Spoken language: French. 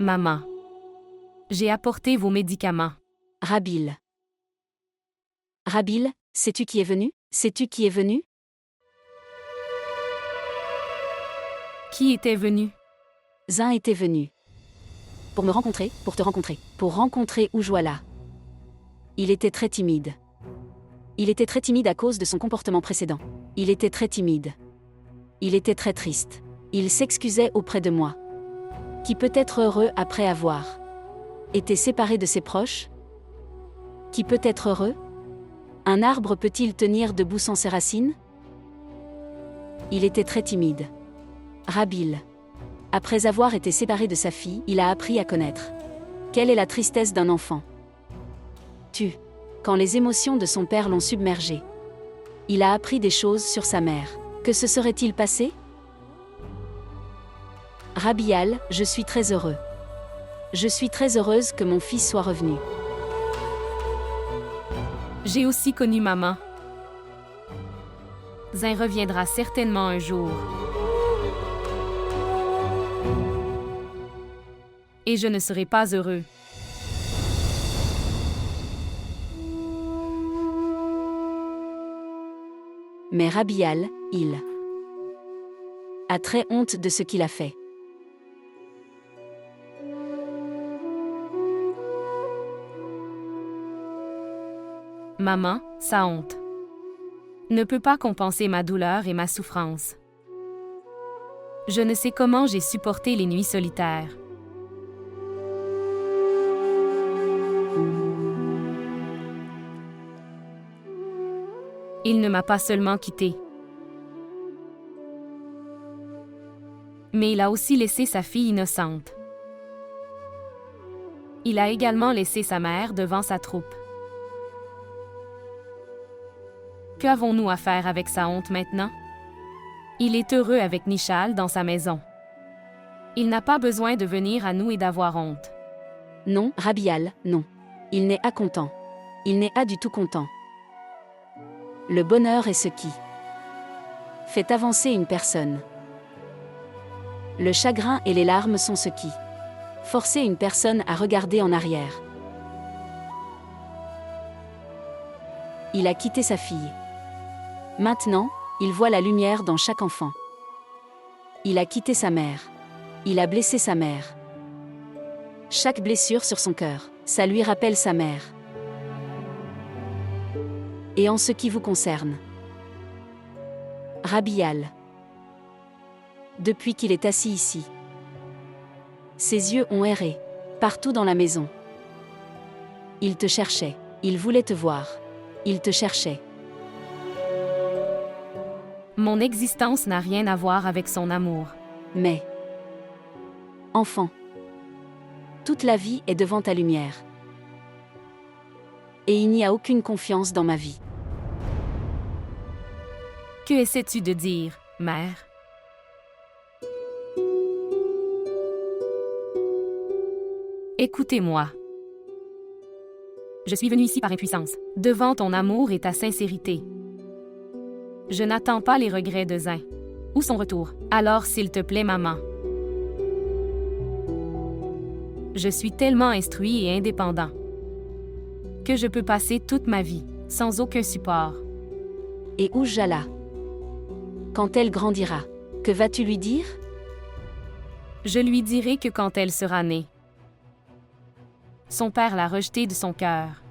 Maman. J'ai apporté vos médicaments. Rabil. Rabil, sais-tu qui est venu? Sais-tu qui est venu? Qui était venu? Zin était venu. Pour me rencontrer, pour te rencontrer, pour rencontrer Ujwala. Il était très timide. Il était très timide à cause de son comportement précédent. Il était très timide. Il était très triste. Il s'excusait auprès de moi. Qui peut être heureux après avoir été séparé de ses proches? Qui peut être heureux? Un arbre peut-il tenir debout sans ses racines? Il était très timide. Rabil. Après avoir été séparé de sa fille, il a appris à connaître. Quelle est la tristesse d'un enfant? Quand les émotions de son père l'ont submergé. Il a appris des choses sur sa mère. Que se serait-il passé? Rabial, je suis très heureux. Je suis très heureuse que mon fils soit revenu. J'ai aussi connu maman. Zin reviendra certainement un jour. Et je ne serai pas heureux. Mais Rabial, il a très honte de ce qu'il a fait. Maman, sa honte ne peut pas compenser ma douleur et ma souffrance. Je ne sais comment j'ai supporté les nuits solitaires. Il ne m'a pas seulement quitté, mais il a aussi laissé sa fille innocente. Il a également laissé sa mère devant sa troupe. Qu'avons-nous à faire avec sa honte maintenant? Il est heureux avec Nishal dans sa maison. Il n'a pas besoin de venir à nous et d'avoir honte. Non, Rabial, non. Il n'est pas content. Il n'est pas du tout content. Le bonheur est ce qui fait avancer une personne. Le chagrin et les larmes sont ce qui forcent une personne à regarder en arrière. Il a quitté sa fille. Maintenant, il voit la lumière dans chaque enfant. Il a quitté sa mère. Il a blessé sa mère. Chaque blessure sur son cœur, ça lui rappelle sa mère. Et en ce qui vous concerne, Rabial, depuis qu'il est assis ici, ses yeux ont erré partout dans la maison. Il te cherchait, il voulait te voir, il te cherchait. Mon existence n'a rien à voir avec son amour. Mais, enfant, toute la vie est devant ta lumière. Et il n'y a aucune confiance dans ma vie. Que essaies-tu de dire, mère? Écoutez-moi. Je suis venue ici par impuissance, devant ton amour et ta sincérité. Je n'attends pas les regrets de Zin, ou son retour. Alors, s'il te plaît, maman. Je suis tellement instruit et indépendant que je peux passer toute ma vie sans aucun support. Et Ujjala, quand elle grandira, que vas-tu lui dire? Je lui dirai que quand elle sera née, son père l'a rejetée de son cœur.